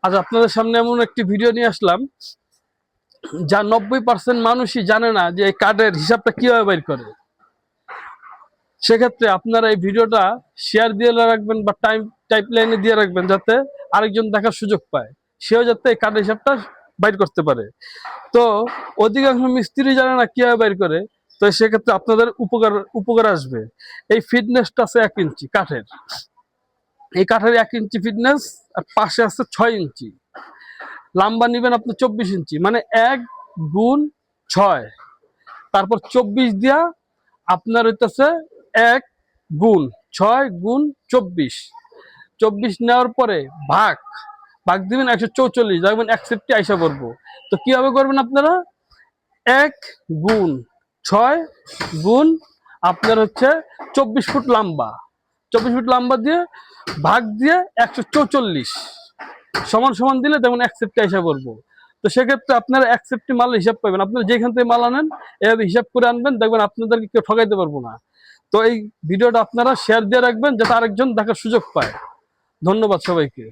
আজ আপনাদের সামনে এমন একটি ভিডিও নিয়ে আসলাম যা 90% মানুষই জানে না যে এই কার্ডের হিসাবটা কিভাবে বের করে। সেক্ষেত্রে আপনারা এই ভিডিওটা শেয়ার দিয়ে রাখবেন বা টাইপ লাইনে দিয়ে রাখবেন, যাতে আরেকজন দেখার সুযোগ পায়, সেও যাতে এই কার্ডের হিসাবটা বাইর করতে পারে। তো অধিকাংশ মিস্ত্রি জানে না কিভাবে বাইর করে, তো সেক্ষেত্রে আপনাদের উপকার আসবে। এই ফিটনেসটা আছে 1 ইঞ্চি কাঠের, এই কাঠের 1 ইঞ্চি ফিটনেস, আর পাশে আছে 6 ইঞ্চি। লম্বা নিবেন আপনি 24 ইঞ্চি, মানে 1 গুণ 6, তারপর 24 দিয়া আপনার হইতেছে 1 গুণ 6 গুণ 24। 24 নেওয়ার পরে ভাগ ভাগ দিবেন 144, দেখবেন 61 আইসা করবো। তো কিভাবে করবেন আপনারা? 1 গুণ 6 গুণ আপনার হচ্ছে 24 ফুট লম্বা, 24 ফুট লম্বা দিয়ে ভাগ দিয়ে 144 সমান সমান দিলে তেমন 61 আইসা করবো। তো সেক্ষেত্রে আপনারা 61 মাল হিসাব পাবেন। আপনারা যেখান থেকে মাল আনেন এভাবে হিসাব করে আনবেন, দেখবেন আপনাদেরকে কেউ ঠকাইতে পারবো না। তো এই ভিডিওটা আপনারা শেয়ার দিয়ে রাখবেন, যাতে আরেকজন দেখার সুযোগ পায়। ধন্যবাদ সবাইকে।